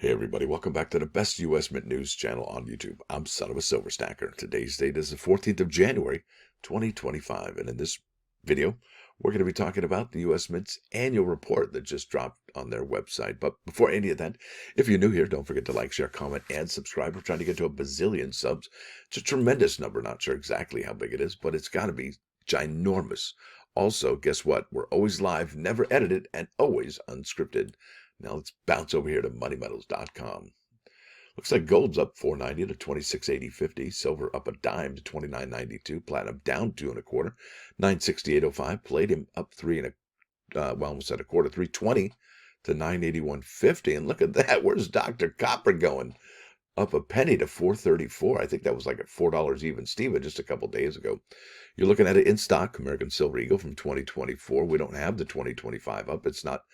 Hey everybody, welcome back to the best U.S. Mint News channel on YouTube. I'm Son of a Silver Stacker. Today's date is the 14th of January, 2025. And in this video, we're going to be talking about the U.S. Mint's annual report that just dropped on their website. But before any of that, if you're new here, don't forget to like, share, comment, and subscribe. We're trying to get to a bazillion subs. It's a tremendous number. Not sure exactly how big it is, but it's got to be ginormous. Also, guess what? We're always live, never edited, and always unscripted. Now let's bounce over here to moneymetals.com. Looks like gold's up 490 to 2680.50, silver up a dime to 29.92, platinum down 2 1/4, 968.05, palladium up 3 to 981.50. And look at that, where's Dr. Copper going? Up a penny to 434. I think that was like at $4 even Steven just a couple days ago. You're looking at it in stock, American Silver Eagle from 2024. We don't have the 2025 up. It's not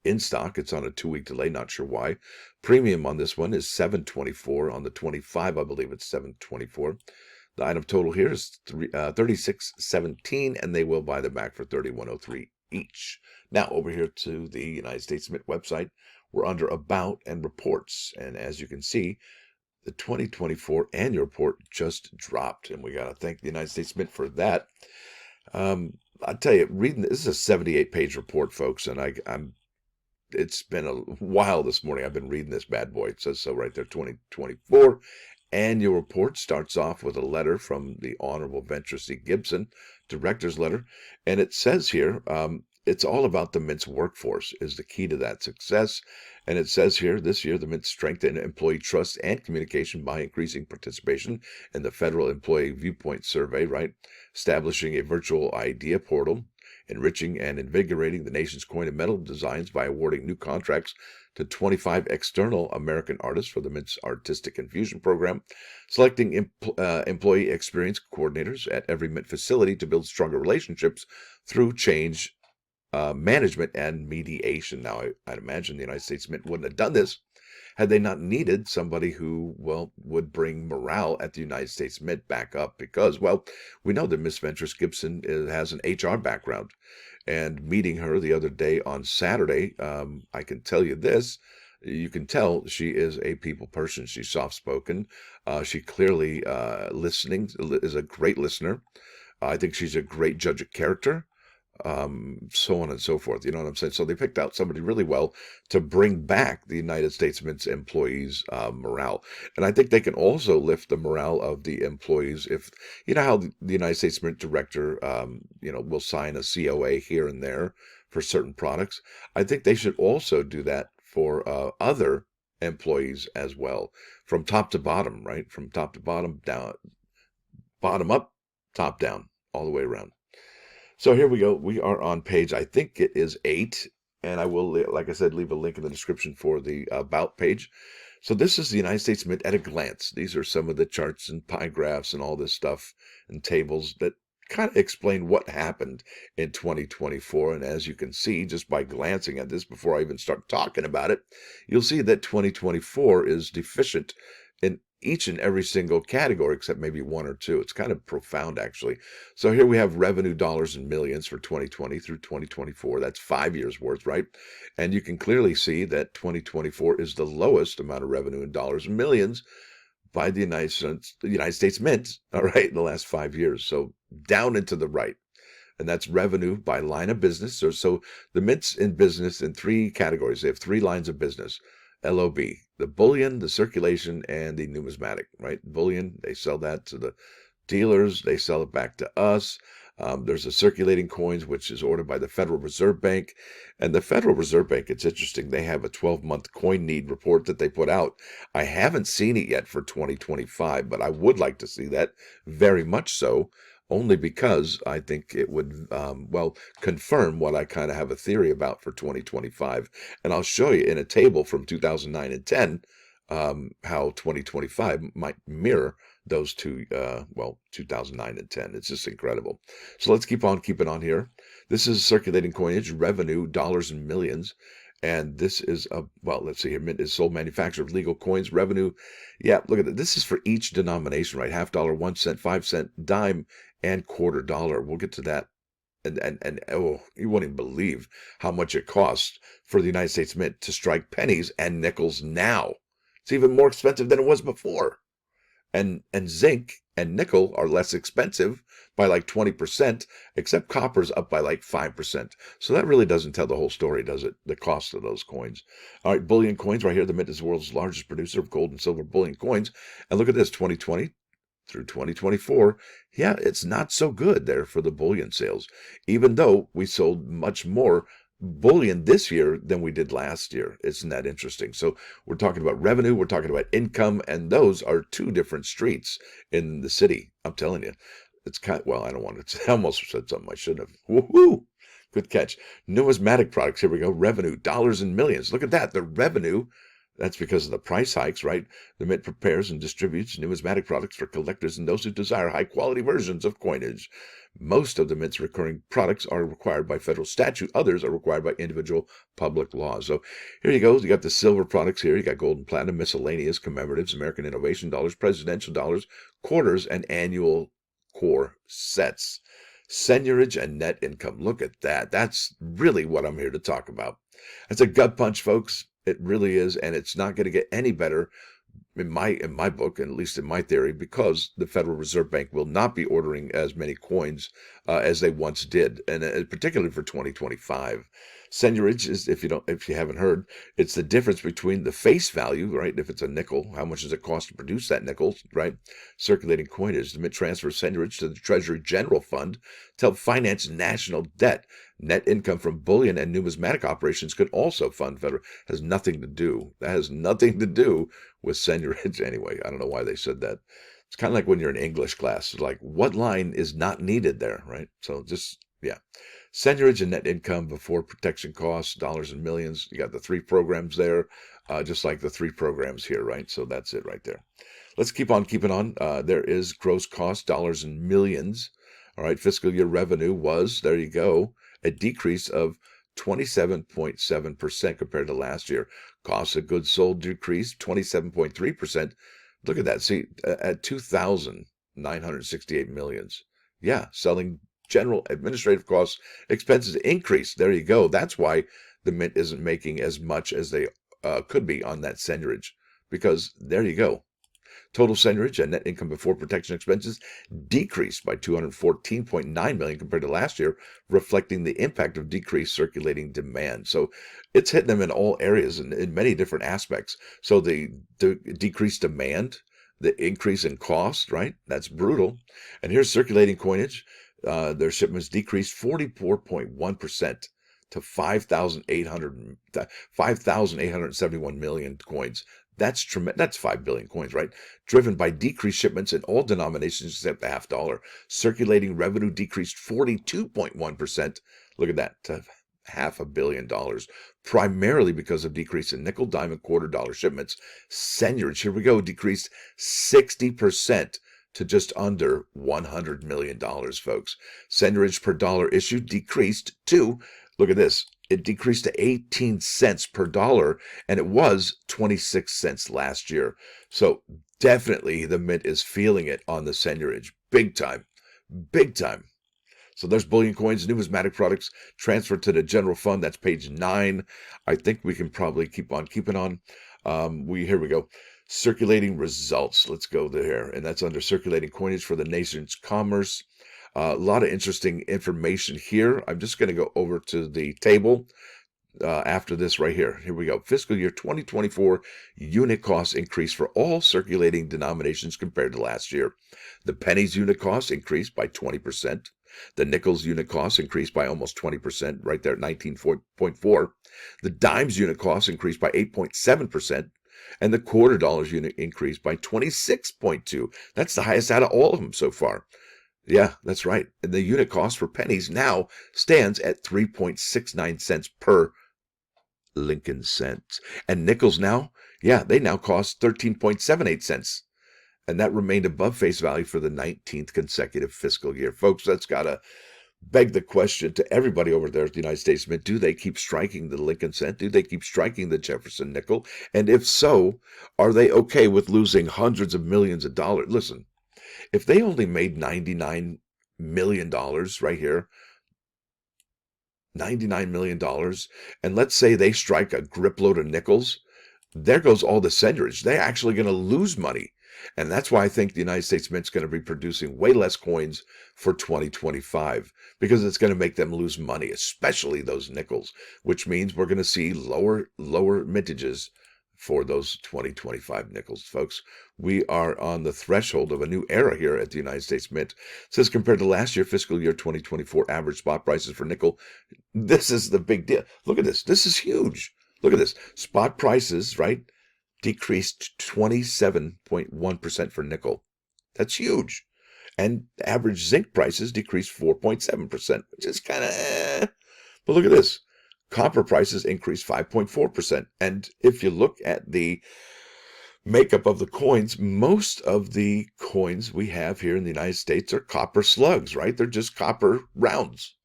in stock. It's on a 2-week delay. Not sure why. Premium on this one is 724. On the 25, I believe it's 724. The item total here is 3617, and they will buy them back for 3103 each. Now over here to the United States Mint website, we're under About and Reports, and as you can see, the 2024 annual report just dropped, and we got to thank the United States Mint for that. I tell you, reading this is a 78-page report, folks, and it's been a while this morning. I've been reading this bad boy. It says so right there. 2024 annual report starts off with a letter from the Honorable Venture C. Gibson, director's letter, and it says here, it's all about the Mint's workforce is the key to that success. And it says here, this year, the Mint strengthened employee trust and communication by increasing participation in the Federal Employee Viewpoint Survey, right? Establishing a virtual idea portal, enriching and invigorating the nation's coin and metal designs by awarding new contracts to 25 external American artists for the Mint's Artistic Infusion program, selecting employee experience coordinators at every Mint facility to build stronger relationships through change management and mediation. Now, I'd imagine the United States Mint wouldn't have done this had they not needed somebody who, well, would bring morale at the United States Mint back up because, well, we know that Miss Ventures Gibson has an HR background. And meeting her the other day on Saturday, I can tell you this. You can tell she is a people person. She's soft-spoken. She clearly is a great listener. I think she's a great judge of character. So on and so forth. You know what I'm saying? So they picked out somebody really well to bring back the United States Mint's employees' morale. And I think they can also lift the morale of the employees if, you know how the United States Mint director, will sign a COA here and there for certain products. I think they should also do that for other employees as well, from top to bottom, right? From top to bottom, down, bottom up, top down, all the way around. So here we go. We are on page, I think it is 8, and I will, like I said, leave a link in the description for the About page. So this is the United States Mint at a glance. These are some of the charts and pie graphs and all this stuff and tables that kind of explain what happened in 2024. And as you can see, just by glancing at this before I even start talking about it, you'll see that 2024 is deficient in each and every single category except maybe one or two. It's kind of profound, actually. So here we have revenue dollars and millions for 2020 through 2024. That's 5 years worth, right? And you can clearly see that 2024 is the lowest amount of revenue in dollars and millions by the United States Mint, all right, in the last 5 years. So down and to the right. And that's revenue by line of business. So the Mint's in business in 3 categories. They have 3 lines of business. LOB, the bullion, the circulation, and the numismatic, right? Bullion, they sell that to the dealers. They sell it back to us. There's the circulating coins, which is ordered by the Federal Reserve Bank. And the Federal Reserve Bank, it's interesting. They have a 12-month coin need report that they put out. I haven't seen it yet for 2025, but I would like to see that very much so. Only because I think it would, confirm what I kind of have a theory about for 2025. And I'll show you in a table from 2009 and 10 how 2025 might mirror those two, 2009 and 10. It's just incredible. So let's keep on keeping on here. This is circulating coinage, revenue, dollars and millions. And this is let's see here. Mint is sole manufacturer of legal coins. Revenue, yeah, look at it. This is for each denomination, right? $0.50, 1 cent, 5 cent, dime, and $0.25. We'll get to that And oh, you won't even believe how much it costs for the United States Mint to strike pennies and nickels now. It's even more expensive than it was before. And zinc and nickel are less expensive by like 20%, except copper's up by like 5%. So that really doesn't tell the whole story, does it? The cost of those coins. All right, bullion coins right here. The Mint is the world's largest producer of gold and silver bullion coins. And look at this, 2020 through 2024. Yeah, it's not so good there for the bullion sales, even though we sold much more bullion this year than we did last year. Isn't that interesting? So we're talking about revenue, we're talking about income, and those are two different streets in the city. I'm telling you, it's well, I don't want to, I almost said something I shouldn't have. Woohoo! Good catch. Numismatic products, here we go. Revenue, dollars and millions. Look at that. The revenue, that's because of the price hikes, right? The Mint prepares and distributes numismatic products for collectors and those who desire high-quality versions of coinage. Most of the Mint's recurring products are required by federal statute. Others are required by individual public laws. So here you go. You got the silver products here. You got gold and platinum, miscellaneous, commemoratives, American innovation dollars, presidential dollars, quarters, and annual core sets. Seigniorage and net income. Look at that. That's really what I'm here to talk about. It's a gut punch, folks. It really is, and it's not going to get any better in my book, and at least in my theory, because the Federal Reserve Bank will not be ordering as many coins as they once did, and particularly for 2025. Seigniorage is, if you haven't heard, it's the difference between the face value, right? If it's a nickel, how much does it cost to produce that nickel, right? Circulating coinage. The Mint transfers seigniorage to the Treasury General Fund to help finance national debt. Net income from bullion and numismatic operations could also fund federal. Has nothing to do. That has nothing to do with seigniorage anyway. I don't know why they said that. It's kind of like when you're in English class. It's like, what line is not needed there, right? So just, yeah. Seigniorage and net income before protection costs, dollars and millions. You got the three programs there, just like the three programs here, right? So that's it right there. Let's keep on keeping on. There is gross cost, dollars and millions. All right, fiscal year revenue was, there you go, a decrease of 27.7% compared to last year. Cost of goods sold decreased 27.3%. Look at that. See, at 2,968 millions. Yeah, selling general administrative costs, expenses increased. There you go. That's why the Mint isn't making as much as they could be on that seigniorage, because there you go. Total seigniorage and net income before protection expenses decreased by 214.9 million compared to last year, reflecting the impact of decreased circulating demand. So it's hitting them in all areas and in many different aspects. So the decreased demand, the increase in cost, right? That's brutal. And here's circulating coinage. Their shipments decreased 44.1% to 5,871 million coins. That's tremendous. That's 5 billion coins, right? Driven by decreased shipments in all denominations except the half dollar. Circulating revenue decreased 42.1%. Look at that, to $500 million, primarily because of decrease in nickel, diamond, quarter dollar shipments. Seigniorage, here we go, decreased 60% to just under $100 million, folks. Seigniorage per dollar issued decreased to, look at this, it decreased to 18 cents per dollar, and it was 26 cents last year. So definitely the Mint is feeling it on the seigniorage. Big time. Big time. So there's bullion coins, numismatic products transferred to the general fund. That's page 9. I think we can probably keep on keeping on. Here we go. Circulating results. Let's go there. And that's under circulating coinage for the nation's commerce. A lot of interesting information here. I'm just going to go over to the table after this right here. Here we go. Fiscal year 2024 unit costs increased for all circulating denominations compared to last year. The pennies unit costs increased by 20%. The nickels unit costs increased by almost 20%, right there at 19.4. The dimes unit costs increased by 8.7%. And the quarter dollars unit increased by 26.2. That's the highest out of all of them so far. Yeah, that's right. And the unit cost for pennies now stands at 3.69 cents per Lincoln cent. And nickels now, yeah, they now cost 13.78 cents. And that remained above face value for the 19th consecutive fiscal year. Folks, that's got to beg the question to everybody over there at the United States Mint. Do they keep striking the Lincoln cent? Do they keep striking the Jefferson nickel? And if so, are they okay with losing hundreds of millions of dollars? Listen, if they only made $99 million right here, $99 million. And let's say they strike a grip load of nickels. There goes all the centuries. They're actually going to lose money. And that's why I think the United States Mint's going to be producing way less coins for 2025, because it's going to make them lose money, especially those nickels, which means we're going to see lower mintages for those 2025 nickels, folks. We are on the threshold of a new era here at the United States Mint. It says compared to last year, fiscal year 2024 average spot prices for nickel, this is the big deal. Look at this. This is huge. Look at this. Spot prices, right, decreased 27.1% for nickel. That's huge. And average zinc prices decreased 4.7%, which is kind of But look at this. Copper prices increased 5.4%. And if you look at the makeup of the coins, most of the coins we have here in the United States are copper slugs, right? They're just copper rounds.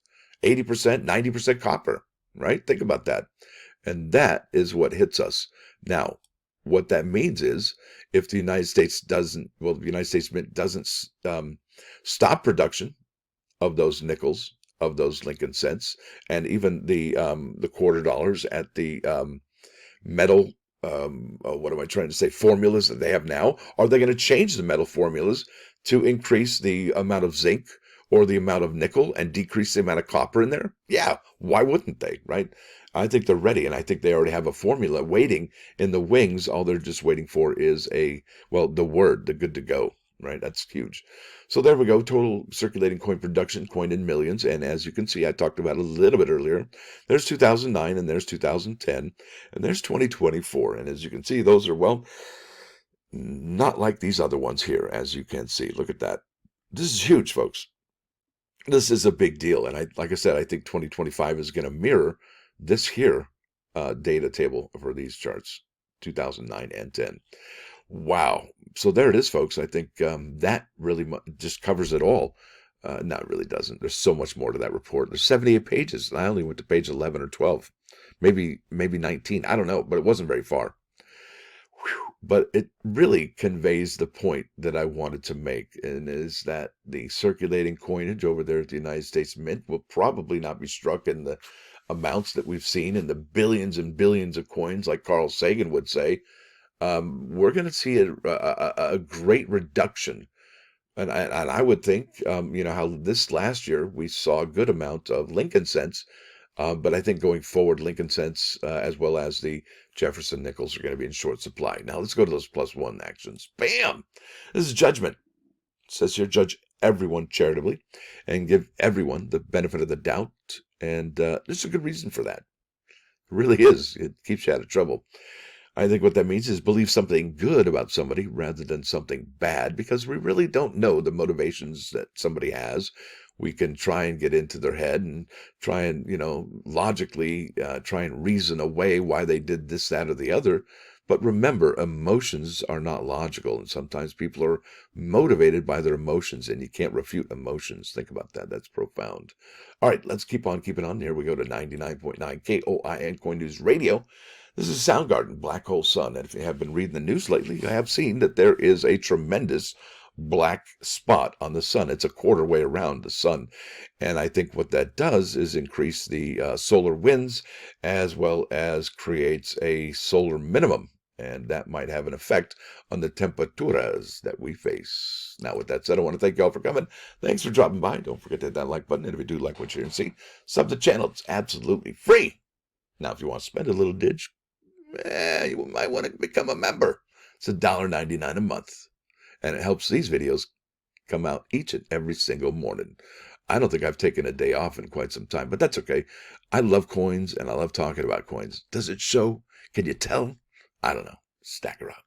80%, 90% copper, right? Think about that. And that is what hits us. Now, what that means is if the United States the United States Mint doesn't stop production of those nickels, of those Lincoln cents, and even the quarter dollars at the metal, what am I trying to say, formulas that they have now, are they going to change the metal formulas to increase the amount of zinc or the amount of nickel and decrease the amount of copper in there? Yeah, why wouldn't they, right? I think they're ready, and I think they already have a formula waiting in the wings. All they're just waiting for is the good to go, right? That's huge. So there we go. Total circulating coin production, coin in millions. And as you can see, I talked about a little bit earlier, there's 2009 and there's 2010 and there's 2024. And as you can see, those are, not like these other ones here, as you can see. Look at that. This is huge, folks. This is a big deal. And like I said, I think 2025 is going to mirror this here data table for these charts, 2009 and 10. Wow. So there it is, folks. I think that really just covers it all. No, it really doesn't. There's so much more to that report. There's 78 pages. And I only went to page 11 or 12, maybe 19. I don't know, but it wasn't very far. Whew. But it really conveys the point that I wanted to make, and is that the circulating coinage over there at the United States Mint will probably not be struck in the amounts that we've seen in the billions and billions of coins, like Carl Sagan would say. We're going to see a great reduction. And I would think, how this last year we saw a good amount of Lincoln cents, but I think going forward, Lincoln cents as well as the Jefferson nickels are going to be in short supply. Now let's go to those +1 actions. Bam! This is judgment. It says here, judge everyone charitably and give everyone the benefit of the doubt. And there's a good reason for that. It really is. It keeps you out of trouble. I think what that means is believe something good about somebody rather than something bad, because we really don't know the motivations that somebody has. We can try and get into their head and try and, logically try and reason away why they did this, that, or the other. But remember, emotions are not logical, and sometimes people are motivated by their emotions, and you can't refute emotions. Think about that. That's profound. All right, let's keep on keeping on. Here we go to 99.9 KOIN Coin News Radio. This is Soundgarden, Black Hole Sun. And if you have been reading the news lately, you have seen that there is a tremendous black spot on the sun. It's a quarter way around the sun. And I think what that does is increase the solar winds, as well as creates a solar minimum. And that might have an effect on the temperaturas that we face. Now, with that said, I want to thank you all for coming. Thanks for dropping by. Don't forget to hit that like button. And if you do like what you hear and see, sub the channel. It's absolutely free. Now, if you want to spend a little ditch, you might want to become a member. It's $1.99 a month. And it helps these videos come out each and every single morning. I don't think I've taken a day off in quite some time, but that's okay. I love coins, and I love talking about coins. Does it show? Can you tell? I don't know. Stacker out.